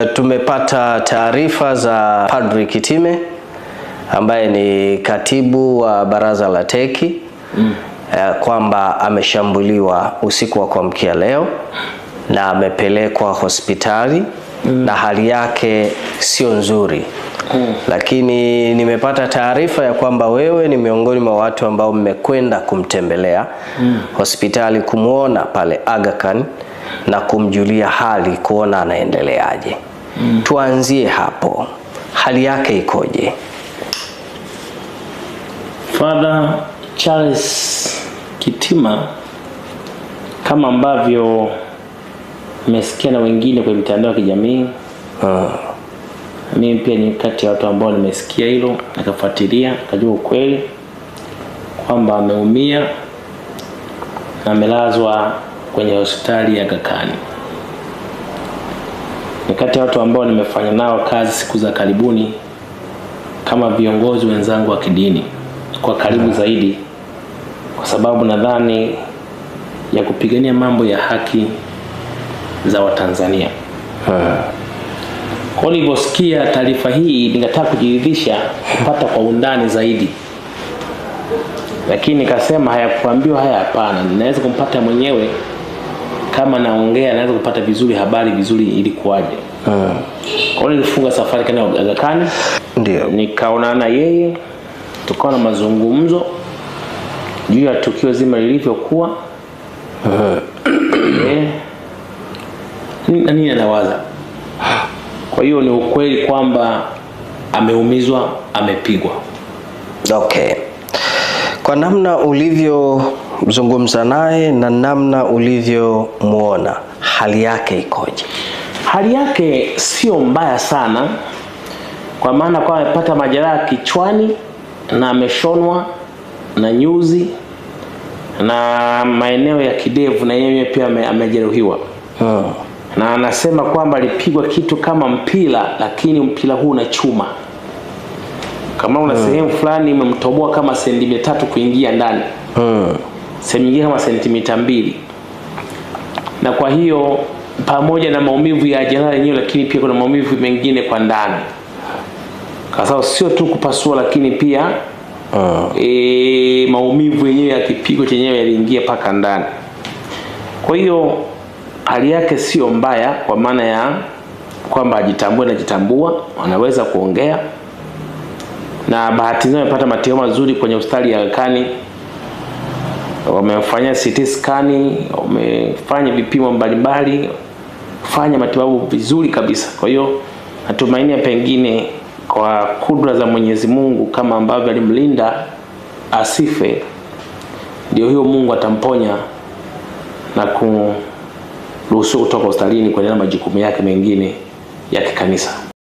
Tumepata taarifa za Padri Kitime ambaye ni katibu wa baraza la teki kwamba ameshambuliwa usiku wa kuamkia leo na amepelekwa hospitali na hali yake sio nzuri. Lakini nimepata taarifa ya kwamba wewe ni miongoni mwa watu ambao mmekwenda kumtembelea hospitali, kumuona pale Aga Khan na kumjulia hali, kuona anaendeleaje. Tuanzie hapo, hali yake ikoje? Father Charles Kitima, kama ambavyo mmesikia na wengine kwenye mitandao ya kijamii, mimi pia ni kati ya watu ambao nimesikia hilo, nikafuatilia, kujua ukweli kwamba ameumia na amelazwa kwenye hospitali ya Aga Khan. Ni kati ya watu ambao nimefanya nao kazi siku za karibuni kama viongozi wenzangu wa kidini kwa karibu zaidi, kwa sababu nadhani ya kupigania mambo ya haki za Watanzania. Kwa niliposikia taarifa hii nikataka kujiridhisha, kupata kwa undani zaidi. Lakini nikasema hayakuambiwa haya, hapana, ninaweza kumpata mwenyewe, kama naongea naweza kupata vizuri habari vizuri ili kuaje. Kwa hiyo nilifunga safari kana Aga Khan, ndio nikaonana na yeye, tukawa na mazungumzo juu ya tukio zima lilivyokuwa. Nini anawaza? Kwa hiyo ni ukweli kwamba ameumizwa, amepigwa. Okay. Kwa namna ulivyozungumza naye na namna ulivyomuona, hali yake ikoje? Hali yake sio mbaya sana, kwa maana kwa amepata majeraha kichwani na ameshonwa na nyuzi na maeneo ya kidevu, na yeye pia amejeruhiwa. Na anasema kwamba alipigwa kitu kama mpira, lakini mpira huu una chuma. Kama una sehemu fulani imemtoboa kama sentimita 3 kuingia ndani. Sehemu nyingine kama sentimita 2. Na kwa hiyo pamoja na maumivu ya jeraha lenyewe, lakini pia kuna maumivu mengine kwa ndani. Kwa sababu sio tu kupasua, lakini pia maumivu yenyewe ya kipigo chenyewe yaliingia paka ndani. Kwa hiyo hali yake sio mbaya, kwa maana ya kwamba ajitambue na jitambua, anaweza kuongea. Na bahati nzuri amepata matibabu mazuri kwenye hospitali ya Aga Khan. Wamefanya CT scan, wamefanya vipimo mbalimbali, fanya matibabu vizuri kabisa. Kwa hiyo natumaini pengine kwa kudra za Mwenyezi Mungu, kama ambavyo alimlinda asife, ndio hiyo Mungu atamponya na kuruhusu kutoka hospitalini kuendelea na majukumu yake mengine ya kikanisa.